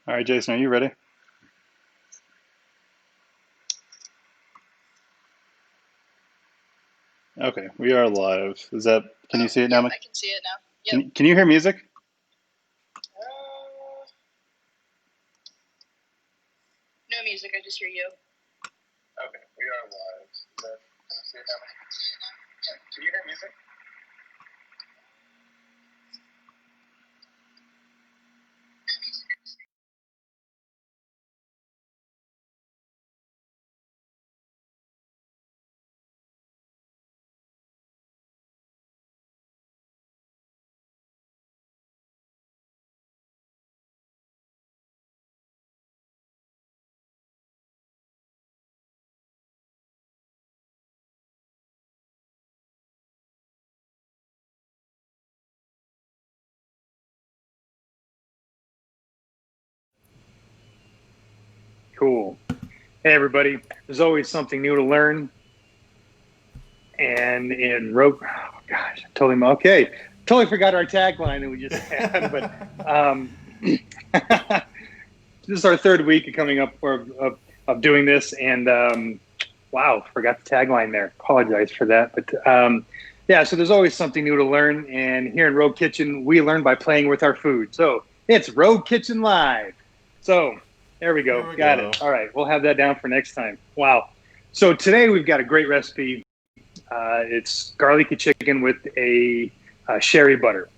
All right, Jason, are you ready? Okay, we are live. Is that, can you see it now? I can see it now. Can you hear music? No music, I just hear you. Okay, we are live. Is that, can you see it now? Can you hear music? Cool. Hey, everybody. There's always something new to learn. And in Rogue, oh gosh, okay. Totally forgot our tagline that we just had. But this is our third week coming up of doing this. And wow, forgot the tagline there. Apologize for that. But yeah, so there's always something new to learn. And here in Rogue Kitchen, we learn by playing with our food. So it's Rogue Kitchen Live. So there we go. Got it. All right. We'll have that down for next time. Wow. So today we've got a great recipe. It's garlicky chicken with a sherry butter.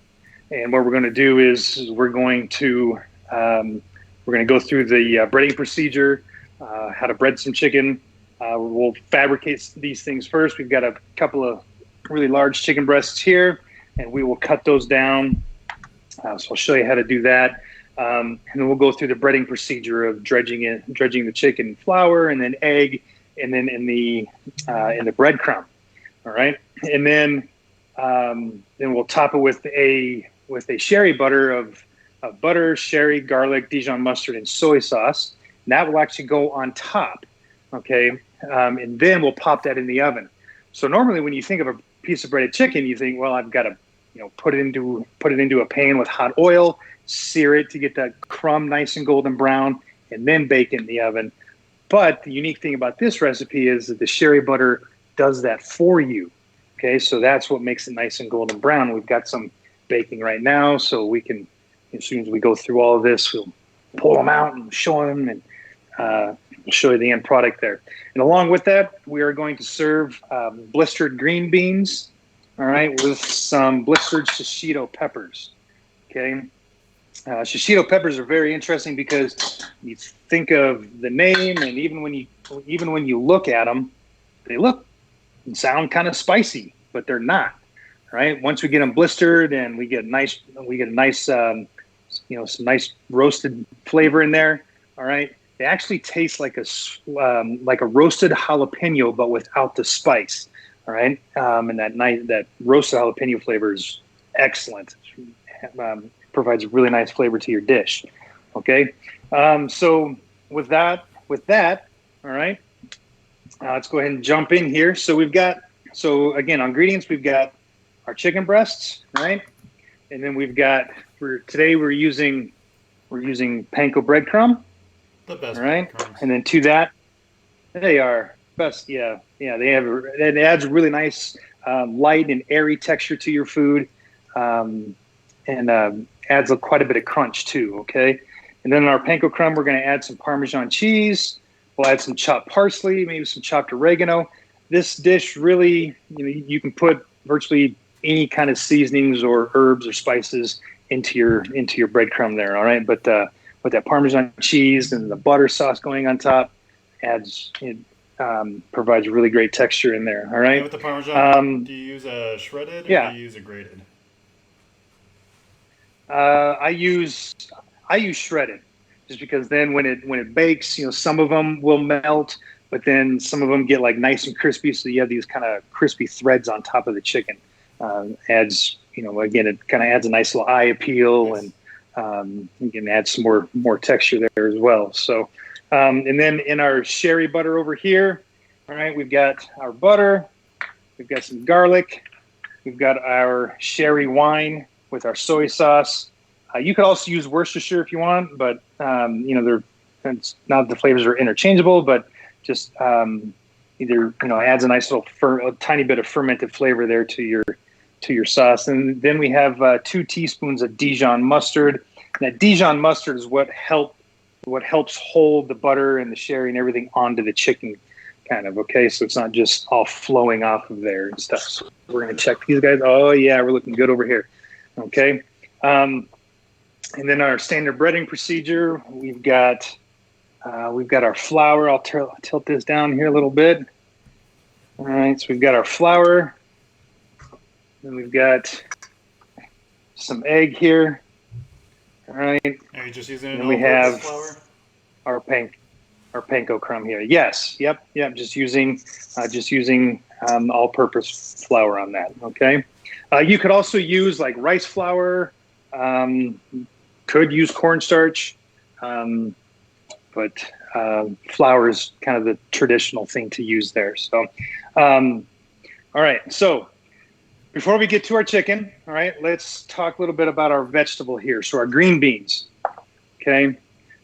And what we're going to do is we're going to go through the breading procedure, how to bread some chicken. We'll fabricate these things first. We've got a couple of really large chicken breasts here, and we will cut those down. So I'll show you how to do that. And then we'll go through the breading procedure of dredging the chicken in flour and then egg, and then in the breadcrumb. All right, and then we'll top it with a sherry butter of butter, sherry, garlic, Dijon mustard, and soy sauce. And that will actually go on top. Okay, and then we'll pop that in the oven. So normally, when you think of a piece of breaded chicken, you think, well, I've got to put it into a pan with hot oil, sear it to get that crumb nice and golden brown, and then bake it in the oven. But the unique thing about this recipe is that the sherry butter does that for you. Okay, so that's what makes it nice and golden brown. We've got some baking right now, so we can, as soon as we go through all of this, we'll pull them out and show them, and show you the end product there. And along with that, we are going to serve blistered green beans, all right, with some blistered shishito peppers. Okay, shishito peppers are very interesting because you think of the name, and even when you look at them, they look and sound kind of spicy, but they're not. Right? Once we get them blistered and we get a nice some nice roasted flavor in there. All right, they actually taste like a roasted jalapeno, but without the spice. All right, and that roasted jalapeno flavor is excellent. Provides a really nice flavor to your dish. Okay, so with that, all right, let's go ahead and jump in here. So again, on ingredients, we've got our chicken breasts, right, and then today we're using panko breadcrumb. The best, all right, breadcrumbs. And then to that, they are best. Yeah. It adds a really nice light and airy texture to your food, and adds quite a bit of crunch too. Okay, and then in our panko crumb, we're going to add some Parmesan cheese. We'll add some chopped parsley, maybe some chopped oregano. This dish really, you can put virtually any kind of seasonings or herbs or spices into your breadcrumb there. All right, but with that Parmesan cheese and the butter sauce going on top, provides really great texture in there. All right. And with the Parmesan, do you use a shredded or do you use a grated? I use shredded, just because then when it bakes, some of them will melt, but then some of them get like nice and crispy. So you have these kind of crispy threads on top of the chicken. Adds, again, it kind of adds a nice little eye appeal, Yes. and you can add some more texture there as well. So, and then in our sherry butter over here, all right, we've got our butter, we've got some garlic, we've got our sherry wine with our soy sauce, You could also use Worcestershire if you want, but it's not the flavors are interchangeable, but just either adds a nice little a tiny bit of fermented flavor there to your sauce. And then we have 2 teaspoons of Dijon mustard. And that Dijon mustard is what helps hold the butter and the sherry and everything onto the chicken, kind of. Okay, so it's not just all flowing off of there and stuff. So we're gonna check these guys. Oh yeah, we're looking good over here. Okay. And then our standard breading procedure, we've got our flour. I'll tilt this down here a little bit. All right, so we've got our flour. Then we've got some egg here. All right. Are you just using and we have flour? Our panko crumb here. Yes. Yep. Just using all-purpose flour on that. Okay. You could also use like rice flour. Could use cornstarch, but flour is kind of the traditional thing to use there. So, all right. So before we get to our chicken, all right, let's talk a little bit about our vegetable here. So our green beans. Okay.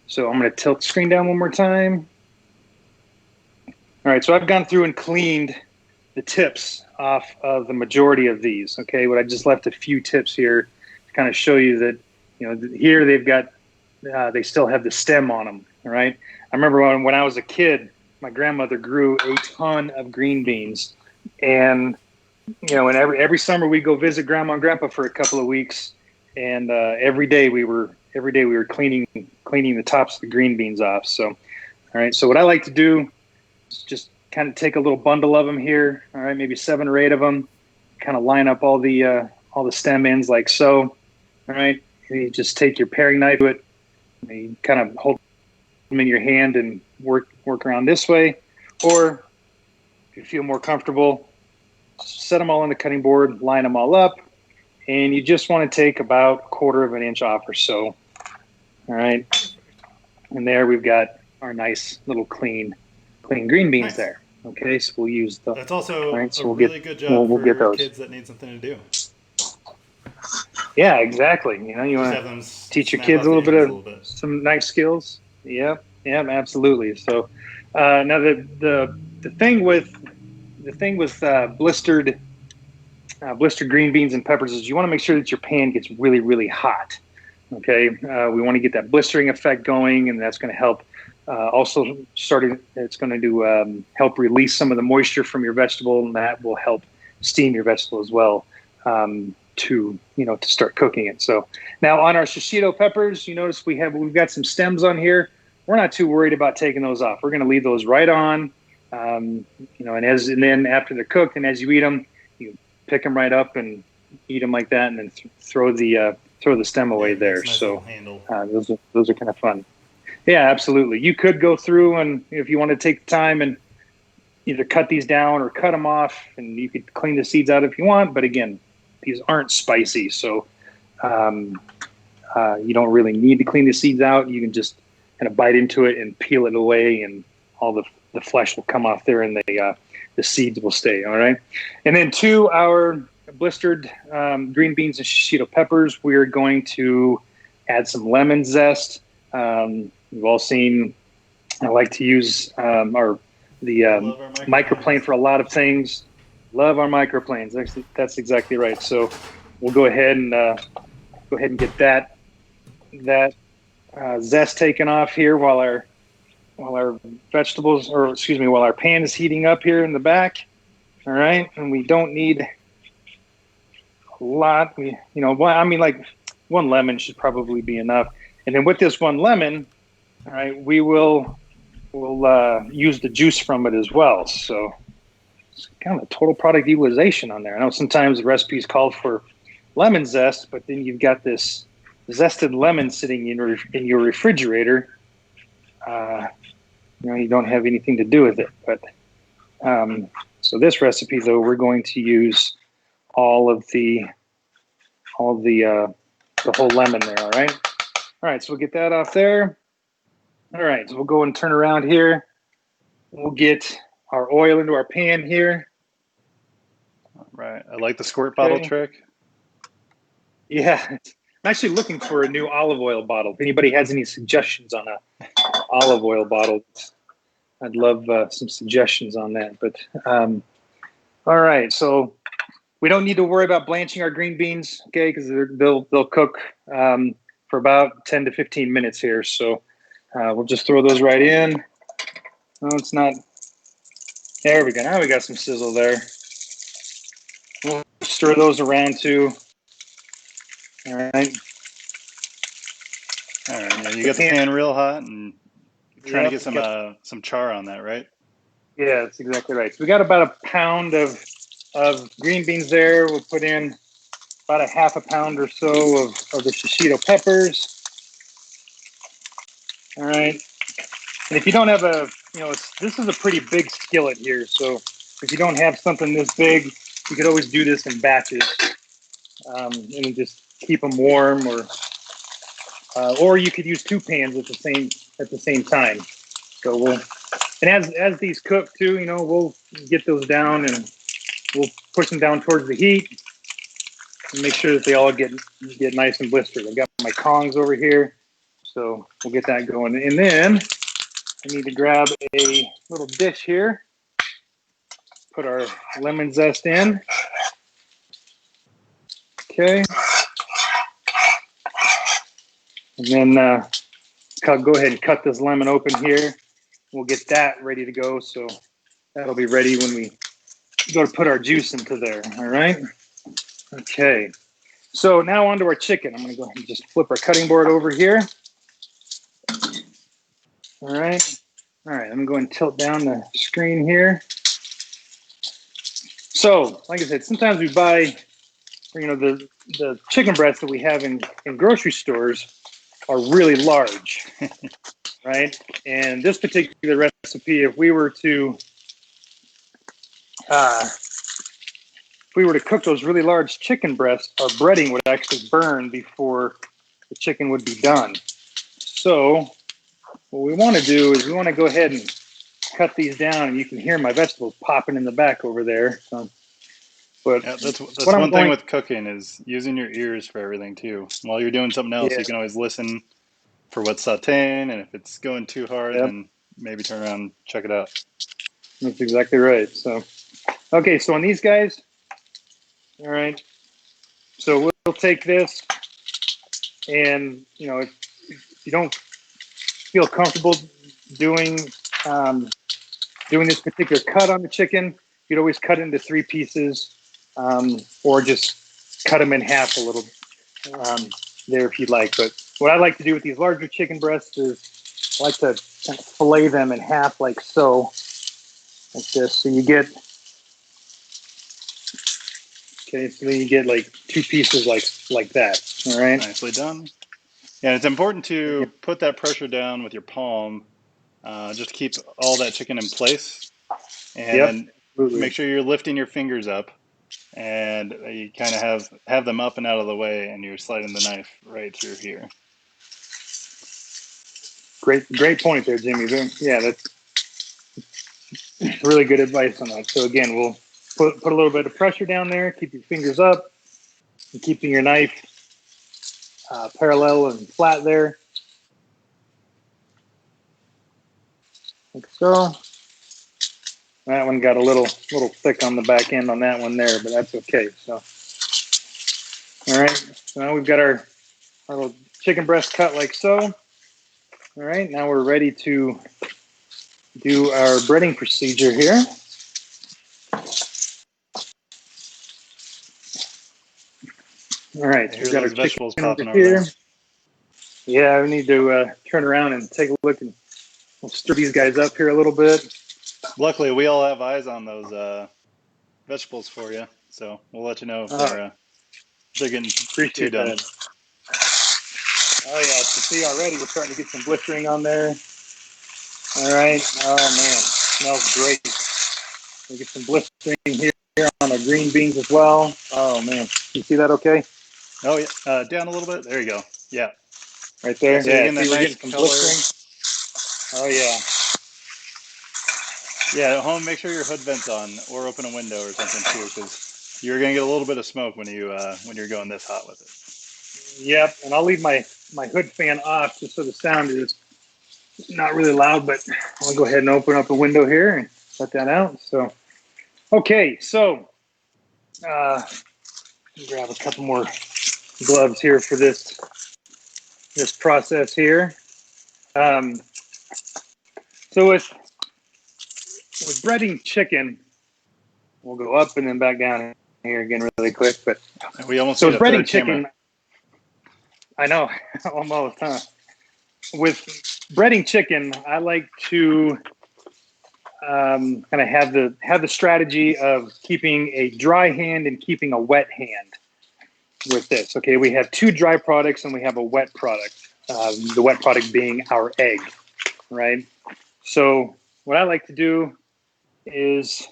So I'm going to tilt the screen down one more time. All right. So I've gone through and cleaned the tips off of the majority of these. Okay. But I just left a few tips here to kind of show you that, here they've got, they still have the stem on them. All right. I remember when I was a kid, my grandmother grew a ton of green beans, and and every summer we'd go visit Grandma and Grandpa for a couple of weeks, and every day we were cleaning the tops of the green beans off. So, all right. So what I like to do is just kind of take a little bundle of them here. All right, maybe 7 or 8 of them. Kind of line up all the stem ends like so. All right. You just take your paring knife to it, and you kind of hold them in your hand and work around this way. Or if you feel more comfortable, set them all on the cutting board, line them all up, and you just want to take about 1/4 of an inch off or so. All right. And there we've got our nice little clean green beans nice. There. Okay, so we'll use the. That's also right, so a really good job we'll get for those. kids that need something to do. Yeah, exactly. You want to teach your kids a little bit. Some nice skills. Yep, absolutely. So now the thing with blistered green beans and peppers is you want to make sure that your pan gets really, really hot. Okay, we want to get that blistering effect going, and that's going to help. It's going to help release some of the moisture from your vegetable, and that will help steam your vegetable as well. To start cooking it. So now on our shishito peppers, you notice we've got some stems on here. We're not too worried about taking those off. We're going to leave those right on. And then after they're cooked and as you eat them, you pick them right up and eat them like that, and then throw the stem away there. Nice so those are kind of fun. Yeah, absolutely. You could go through, and if you want to take the time and either cut these down or cut them off, and you could clean the seeds out if you want. But again, these aren't spicy, so you don't really need to clean the seeds out. You can just kind of bite into it and peel it away, and all the flesh will come off there, and the seeds will stay. All right. And then to our blistered green beans and shishito peppers, we're going to add some lemon zest. We've all seen. I like to use the microplane for a lot of things. Love our microplanes. That's exactly right. So we'll go ahead and get that zest taken off here while our vegetables, while our pan is heating up here in the back. All right, and we don't need a lot. Like 1 lemon should probably be enough. And then with this 1 lemon, all right, we'll use the juice from it as well. So it's kind of a total product utilization on there. I know sometimes the recipes call for lemon zest, but then you've got this zested lemon sitting in your refrigerator. You don't have anything to do with it. But so this recipe, though, we're going to use all the whole lemon there. All right. So we'll get that off there. All right. So we'll go and turn around here. We'll get our oil into our pan here. Right. I like the squirt bottle trick. Yeah. I'm actually looking for a new olive oil bottle. If anybody has any suggestions on a olive oil bottle, I'd love some suggestions on that. But all right, so we don't need to worry about blanching our green beans, okay? Because they'll cook for about 10 to 15 minutes here. So we'll just throw those right in. Oh, it's not. There we go. Now we got some sizzle there. We'll stir those around too. All right. All right. Yeah, you got the pan real hot and trying to get some char on that, right? Yeah, that's exactly right. So we got about a pound of green beans there. We'll put in about a half a pound or so of the shishito peppers. All right. And if you don't have this is a pretty big skillet here. So if you don't have something this big, you could always do this in batches and just keep them warm, or you could use two pans at the same time. So as these cook too, we'll get those down and we'll push them down towards the heat and make sure that they all get nice and blistered. I've got my tongs over here, so we'll get that going. And then I need to grab a little dish here, put our lemon zest in. Okay. And then go ahead and cut this lemon open here. We'll get that ready to go. So that'll be ready when we go to put our juice into there. All right. Okay. So now onto our chicken. I'm going to go ahead and just flip our cutting board over here. All right. All right. I'm going to tilt down the screen here. So, like I said, sometimes we buy, the chicken breasts that we have in grocery stores are really large, right? And this particular recipe, if we were to cook those really large chicken breasts, our breading would actually burn before the chicken would be done. So what we want to do is we want to go ahead and cut these down, and you can hear my vegetables popping in the back over there. So, but yeah, that's one thing with cooking is using your ears for everything too. While you're doing something else, you can always listen for what's sauteing, and if it's going too hard, then maybe turn around and check it out. That's exactly right. So, okay, so on these guys, all right, so we'll take this, and if you don't feel comfortable doing this particular cut on the chicken, you'd always cut into 3 pieces, or just cut them in half a little there if you'd like. But what I like to do with these larger chicken breasts is I like to kind of fillet them in half like so, like this. So you get, so then you get like 2 pieces like that. All right. Nicely done. Yeah, it's important to put that pressure down with your palm, just to keep all that chicken in place. And then make sure you're lifting your fingers up, and you kind of have them up and out of the way, and you're sliding the knife right through here. Great point there, Jimmy. Yeah, that's really good advice on that. So again, we'll put a little bit of pressure down there, keep your fingers up, and keeping your knife parallel and flat there, like so. That one got a little thick on the back end on that one there, but that's okay. So, all right. So now we've got our little chicken breast cut like so. All right. Now we're ready to do our breading procedure here. All right. So we've got our vegetables chicken popping over here. There. Yeah, we need to turn around and take a look, and we'll stir these guys up here a little bit. Luckily, we all have eyes on those vegetables for you, so we'll let you know if they're getting too done. That. Oh yeah, to see already we're starting to get some blistering on there. All right. Oh man, smells great. We get some blistering here on our green beans as well. Oh man, you see that okay? Oh yeah, down a little bit. There you go. Yeah. Right there. So yeah. We're getting some blistering. Oh yeah. Yeah, at home, make sure your hood vent's on, or open a window or something too, because you're gonna get a little bit of smoke when you're going this hot with it. Yep, and I'll leave my hood fan off just so the sound is not really loud, but I'll go ahead and open up a window here and let that out. So, okay, so grab a couple more gloves here for this process here. So with breading chicken, we'll go up and then back down here again really quick. But we almost so need with a breading third chicken, camera. I know almost, huh? With breading chicken, I like to kind of have the strategy of keeping a dry hand and keeping a wet hand with this. Okay, we have two dry products and we have a wet product. The wet product being our egg, right? So what I like to do is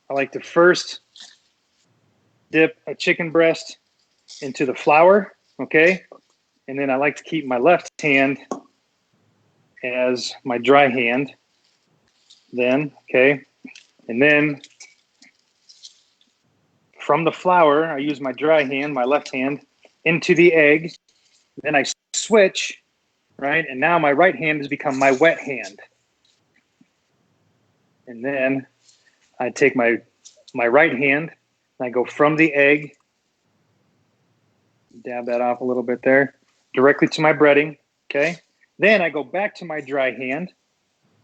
I like to first dip a chicken breast into the flour, okay? And then I like to keep my left hand as my dry hand then, okay? And then from the flour, I use my dry hand, my left hand, into the egg. Then I switch, right? And now my right hand has become my wet hand. And then I take my right hand and I go from the egg, dab that off a little bit there, directly to my breading, okay? Then I go back to my dry hand,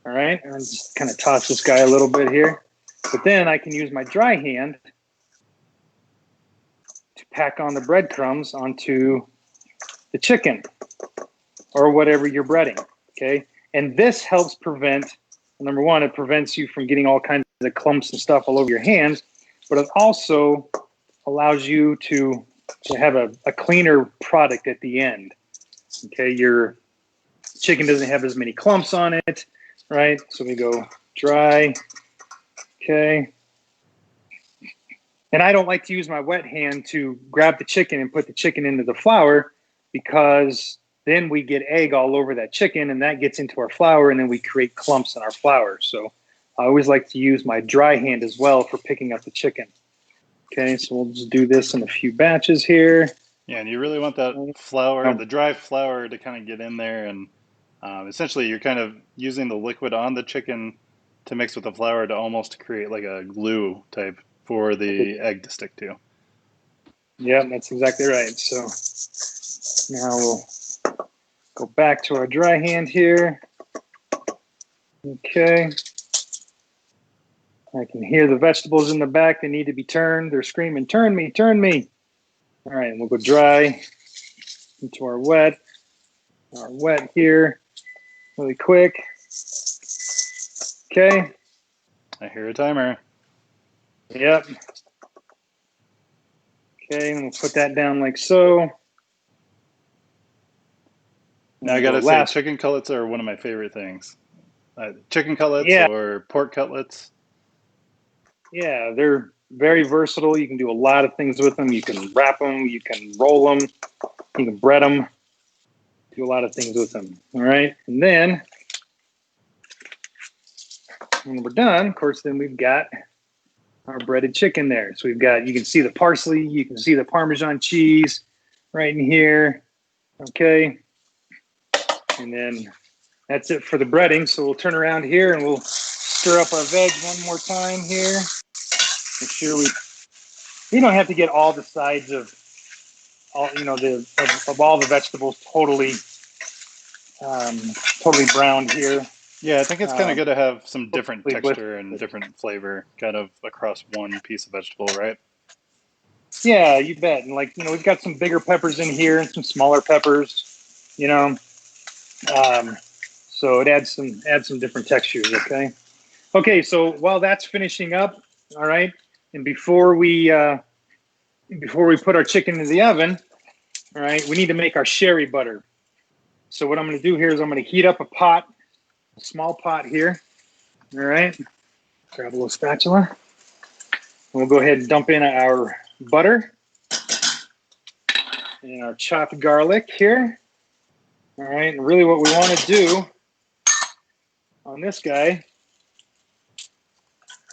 all right? And just kind of toss this guy a little bit here. But then I can use my dry hand to pack on the breadcrumbs onto the chicken or whatever you're breading, okay? And this helps prevent, number one, it prevents you from getting all kinds of clumps and stuff all over your hands, but it also allows you to have a cleaner product at the end, okay? Your chicken doesn't have as many clumps on it, right? So we go dry, okay? And I don't like to use my wet hand to grab the chicken and put the chicken into the flour because then we get egg all over that chicken and that gets into our flour and then we create clumps in our flour. So I always like to use my dry hand as well for picking up the chicken. Okay, so we'll just do this in a few batches here. Yeah, and you really want that flour, the dry flour, to kind of get in there, and essentially you're kind of using the liquid on the chicken to mix with the flour to almost create like a glue type for the egg to stick to. Yeah, that's exactly right. So now we'll go back to our dry hand here. Okay. I can hear the vegetables in the back. They need to be turned. They're screaming, turn me, turn me. All right, we'll go dry into our wet here really quick. Okay. I hear a timer. Yep. Okay, and we'll put that down like so. Now I gotta say, chicken cutlets are one of my favorite things. Chicken cutlets or pork cutlets. Yeah, they're very versatile. You can do a lot of things with them. You can wrap them, you can roll them, you can bread them, do a lot of things with them. All right, and then when we're done, of course, then we've got our breaded chicken there. So we've got, you can see the parsley, you can see the Parmesan cheese right in here. Okay, and then that's it for the breading. So we'll turn around here and we'll stir up our veg one more time here. Make sure you don't have to get all the sides of all, you know, of all the vegetables totally browned here. Yeah, I think it's kind of good to have some different texture and different flavor kind of across one piece of vegetable, right? Yeah, you bet. And like, you know, we've got some bigger peppers in here and some smaller peppers, you know. So it adds some different textures, okay? Okay, so while that's finishing up, all right, and before we put our chicken in the oven, all right, we need to make our sherry butter. So what I'm going to do here is I'm going to heat up a small pot here. All right, grab a little spatula. And we'll go ahead and dump in our butter and our chopped garlic here. All right, and really what we want to do on this guy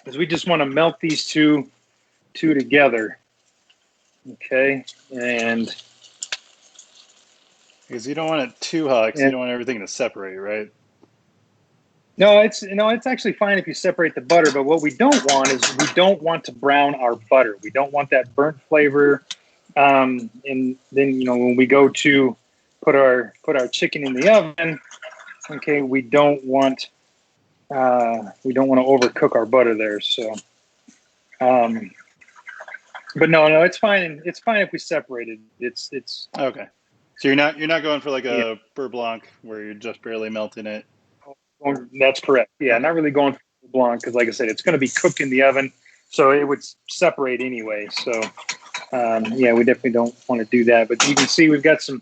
is we just want to melt these two together. Okay, and because you don't want it too hot, because you don't want everything to separate, right? No, it's actually fine if you separate the butter, but what we don't want is we don't want to brown our butter. We don't want that burnt flavor. And then when we go to put our chicken in the oven, okay, we don't want to overcook our butter there. So, but no, it's fine. It's fine if we separate it. It's okay. So you're not going for like a beurre blanc where you're just barely melting it. That's correct. Yeah, okay. Not really going for blanc because, like I said, it's going to be cooked in the oven, so it would separate anyway. So, yeah, we definitely don't want to do that. But you can see we've got some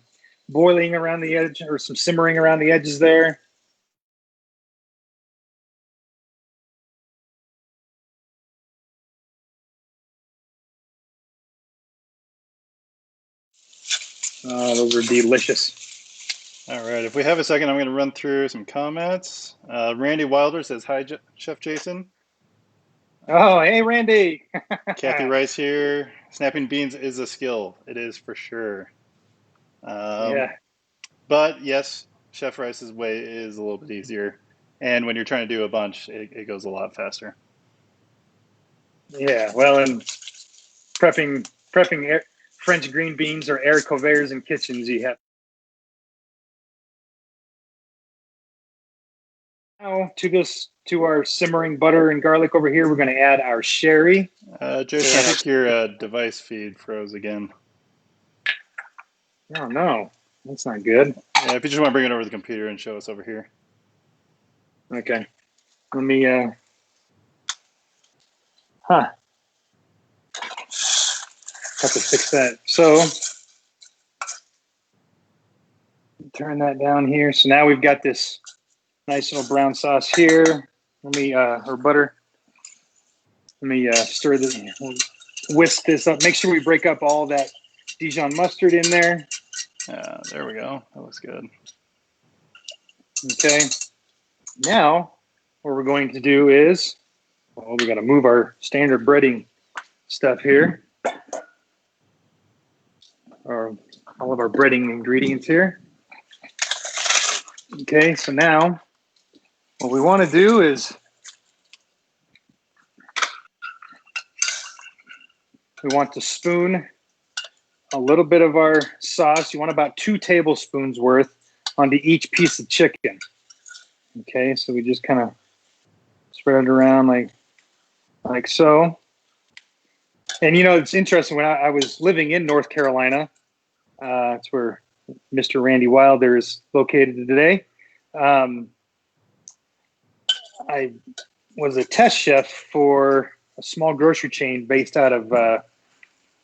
boiling around the edge or some simmering around the edges there. Those are delicious. All right. If we have a second, I'm going to run through some comments. Randy Wilder says, hi, Chef Jason. Oh, hey, Randy. Kathy Rice here. Snapping beans is a skill. It is for sure. Yeah. But yes, Chef Rice's way is a little bit easier. And when you're trying to do a bunch, it goes a lot faster. Yeah. Well, and prepping French green beans or haricots verts in kitchens, you have. Now to our simmering butter and garlic over here, we're going to add our sherry. Jason, I think your device feed froze again. Oh no, that's not good. Yeah, if you just want to bring it over to the computer and show us over here. Okay, let me. Have to fix that. So turn that down here. So now we've got this nice little brown sauce here. Let me or butter. Let me stir this, whisk this up. Make sure we break up all that Dijon mustard in there. There we go. That looks good. Okay. Now, what we're going to do is, well, we got to move our standard breading stuff here, or all of our breading ingredients here. Okay, so now what we want to do is we want to spoon a little bit of our sauce. You want about 2 tablespoons worth onto each piece of chicken. Okay, so we just kind of spread it around like so. And it's interesting, when I was living in North Carolina, that's where Mr. Randy Wilder is located today. I was a test chef for a small grocery chain based out of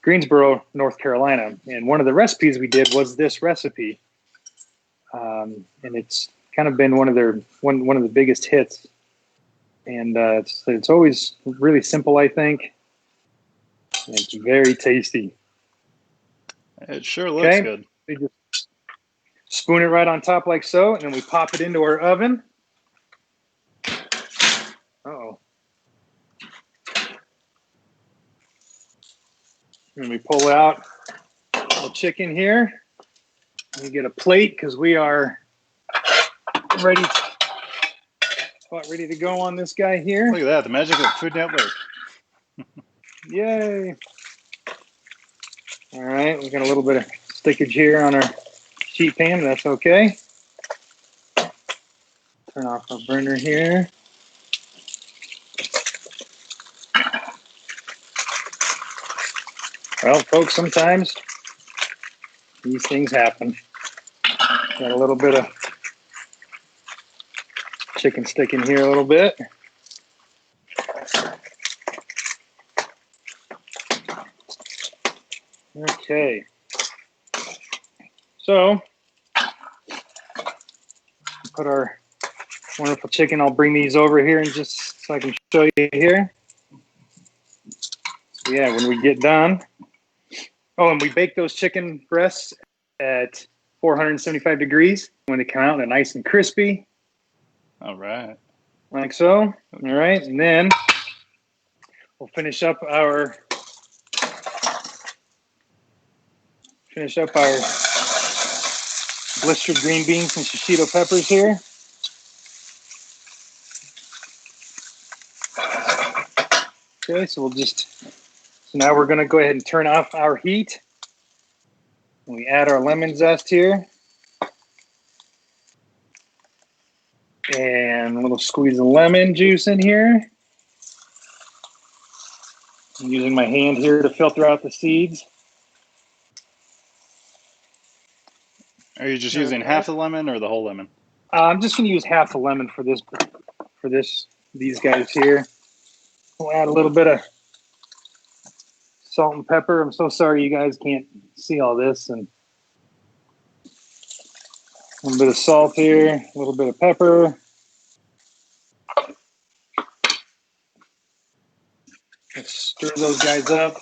Greensboro, North Carolina. And one of the recipes we did was this recipe. And it's kind of been one of the biggest hits. And it's always really simple, I think. And it's very tasty. It sure looks good. We just spoon it right on top like so, and then we pop it into our oven. Uh-oh. And we pull out the chicken here. We get a plate because we are ready to go on this guy here. Look at that, the magic of Food Network. Yay. All right, we got a little bit of stickage here on our sheet pan, but that's okay. Turn off our burner here. Well, folks, sometimes these things happen. Got a little bit of chicken sticking here a little bit. Okay. So, put our wonderful chicken. I'll bring these over here and just so I can show you here. So yeah, when we get done. Oh, and we bake those chicken breasts at 475 degrees when they come out. They're nice and crispy. All right. Like so. All right. And then we'll finish up our finish up our blistered green beans and shishito peppers here. Okay, so now we're going to go ahead and turn off our heat. We add our lemon zest here. And a little squeeze of lemon juice in here. I'm using my hand here to filter out the seeds. Are you just using half the lemon or the whole lemon? I'm just going to use half the lemon for these guys here. We'll add a little bit of salt and pepper. I'm so sorry you guys can't see all this. And a little bit of salt here, a little bit of pepper. Let's stir those guys up.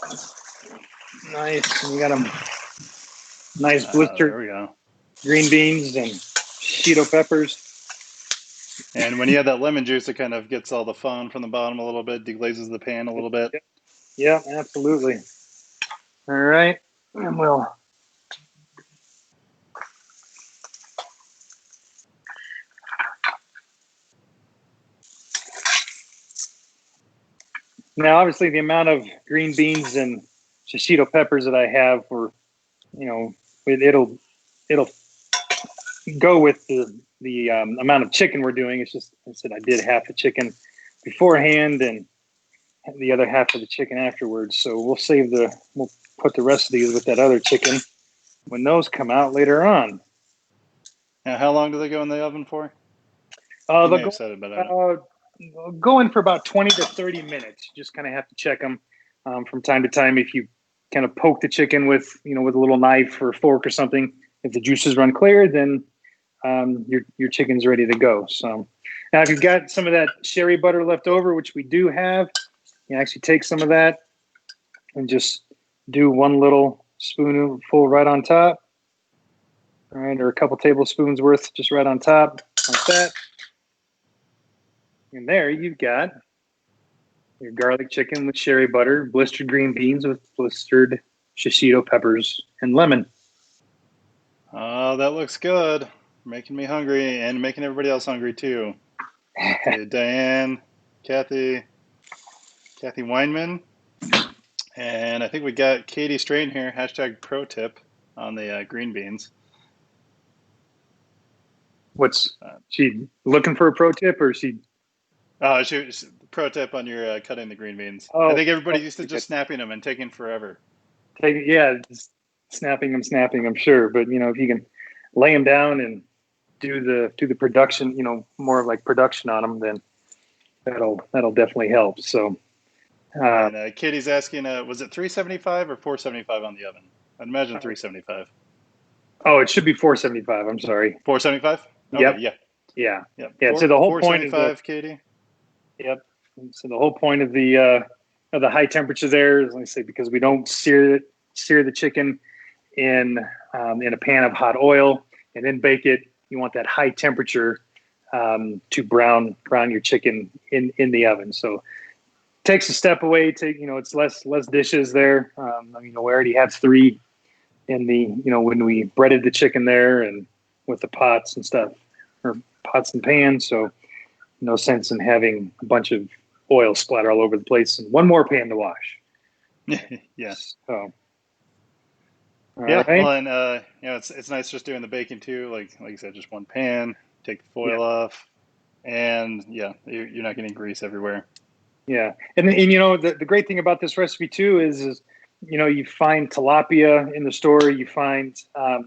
Nice. We got them nice blistered. There we go. Green beans and shishito peppers. And when you add that lemon juice, it kind of gets all the foam from the bottom a little bit, deglazes the pan a little bit. Yeah, absolutely. All right. And we'll now obviously the amount of green beans and shishito peppers that I have it'll go with the amount of chicken we're doing. It's just, I said I did half the chicken beforehand and the other half of the chicken afterwards. So we'll put the rest of these with that other chicken when those come out later on. Now, how long do they go in the oven for? They'll go in for about 20 to 30 minutes. You just kind of have to check them from time to time. If you kind of poke the chicken with a little knife or fork or something, if the juices run clear, then your chicken's ready to go. So now if you've got some of that sherry butter left over, which we do have, you actually take some of that and just do one little spoonful right on top. All right, or a couple tablespoons worth just right on top, like that. And there you've got your garlic chicken with sherry butter, blistered green beans with blistered shishito peppers, and lemon. Oh, that looks good. Making me hungry and making everybody else hungry too. Okay, Diane, Kathy Weinman, and I think we got Katie Strain here. #pro tip on the green beans. What's she looking for a pro tip, or is she? Oh, she pro tip on your cutting the green beans. Oh, I think everybody used to just snapping them and taking forever. Just snapping them, I'm sure. But if you can lay them down and do the production, more of like production on them, then that'll definitely help. So. And Katie's asking, was it 375 or 475 on the oven? I'd imagine 375. Oh, it should be 475. I'm sorry. 475? Okay, yeah. Yep. So the whole point is Katie. Yep. So the whole point of the high temperature there is, like I say, because we don't sear the chicken in a pan of hot oil and then bake it. You want that high temperature to brown your chicken in the oven. So takes a step away. It's less dishes there. We already have 3 in the when we breaded the chicken there and with the pots and stuff, or pots and pans. So no sense in having a bunch of oil splatter all over the place and one more pan to wash. Yes. So. Right. Well, and it's nice just doing the baking too. Like you said, just one pan. Take the foil off, and you're not getting grease everywhere. Yeah, and the great thing about this recipe too is you find tilapia in the store, you find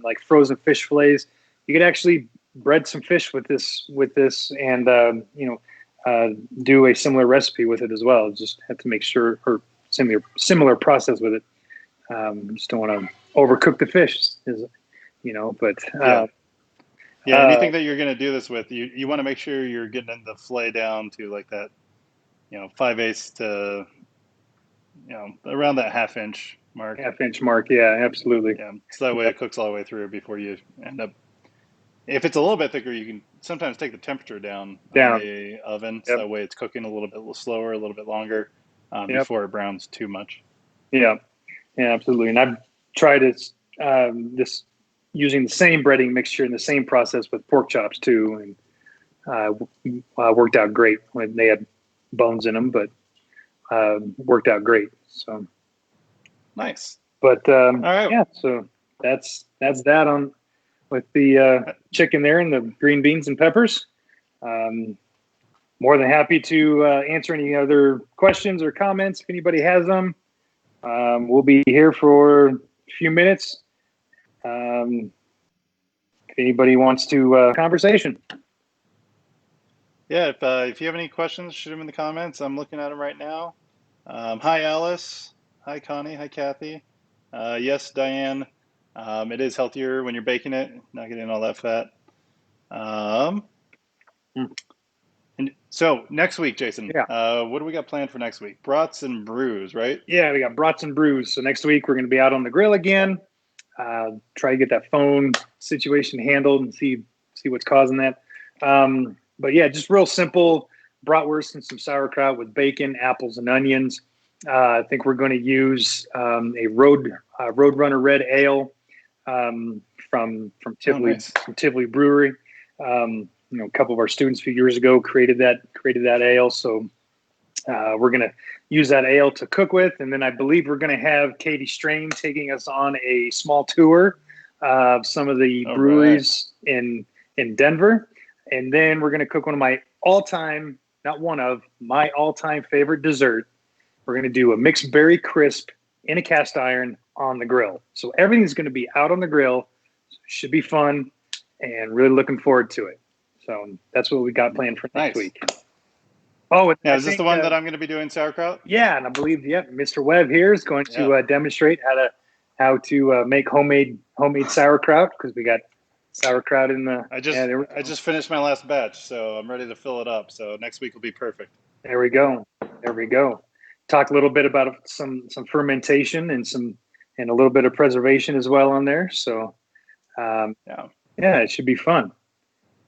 like frozen fish fillets. You could actually bread some fish with this, and do a similar recipe with it as well. Just have to make sure, or similar process with it. Just don't want to overcook the fish, but. Anything that you're going to do this with, you want to make sure you're getting the fillet down to like that, 5/8 to, around that half-inch mark. Half-inch mark, yeah, absolutely. Yeah, so that way it cooks all the way through before you end up. If it's a little bit thicker, you can sometimes take the temperature down on the oven, so that way it's cooking a little bit slower, a little bit longer, before it browns too much. Yeah, absolutely. And I've tried this using the same breading mixture and the same process with pork chops too, and worked out great when they had bones in them, but worked out great. So nice. But all right, yeah, so that's that on with the chicken there and the green beans and peppers. More than happy to answer any other questions or comments if anybody has them. We'll be here for a few minutes. If anybody wants to conversation. Yeah, if you have any questions, shoot them in the comments. I'm looking at them right now. Hi, Alice. Hi, Connie. Hi, Kathy. Yes, Diane. It is healthier when you're baking it, not getting all that fat. And so next week, Jason, what do we got planned for next week? Brats and brews, right? Yeah, we got brats and brews. So next week we're going to be out on the grill again. Try to get that phone situation handled and see what's causing that. But yeah, just real simple bratwurst and some sauerkraut with bacon, apples, and onions. I think we're going to use a Roadrunner Red Ale from Tivoli, nice. from Tivoli Brewery. A couple of our students a few years ago created that ale, so we're going to use that ale to cook with, and then I believe we're going to have Katie Strain taking us on a small tour of some of the breweries in Denver, and then we're going to cook one of my all-time favorite dessert. We're going to do a mixed berry crisp in a cast iron on the grill. So everything's going to be out on the grill. So it should be fun, and really looking forward to it. So that's what we got planned for next week. Oh, yeah, is this the one that I'm going to be doing sauerkraut? Yeah, and I believe Mr. Webb here is going to demonstrate how to make homemade sauerkraut, because we got sauerkraut in the. I just finished my last batch, so I'm ready to fill it up. So next week will be perfect. There we go. Talk a little bit about some fermentation and a little bit of preservation as well on there. So it should be fun.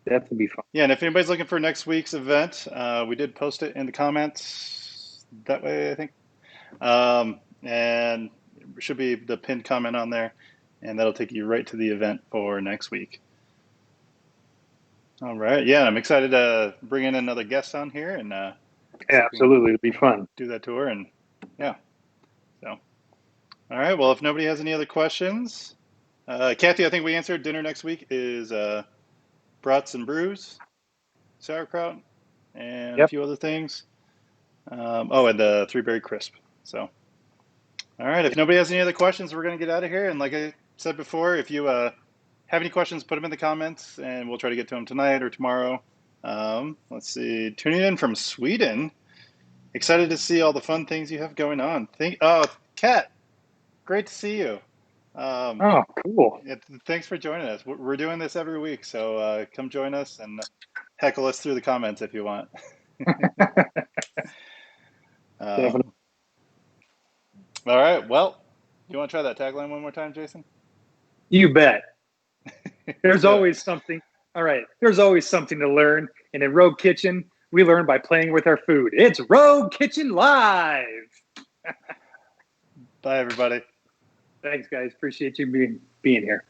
Definitely be fun. Yeah, and if anybody's looking for next week's event, we did post it in the comments that way, I think. And it should be the pinned comment on there, and that'll take you right to the event for next week. All right. Yeah, I'm excited to bring in another guest on here, and absolutely, it'll be fun. Do that tour, and yeah. So, all right. Well, if nobody has any other questions, Kathy, I think we answered. Dinner next week is brats and brews, sauerkraut, and a few other things. And the 3-berry crisp. So, all right. If nobody has any other questions, we're going to get out of here. And like I said before, if you have any questions, put them in the comments, and we'll try to get to them tonight or tomorrow. Let's see. Tuning in from Sweden. Excited to see all the fun things you have going on. Kat, great to see you. Cool. Thanks for joining us. We're doing this every week, so come join us and heckle us through the comments if you want. Definitely. All right. Well, you want to try that tagline one more time, Jason? You bet. There's always something. All right. There's always something to learn. And in Rogue Kitchen, we learn by playing with our food. It's Rogue Kitchen Live. Bye, everybody. Thanks, guys. Appreciate you being here.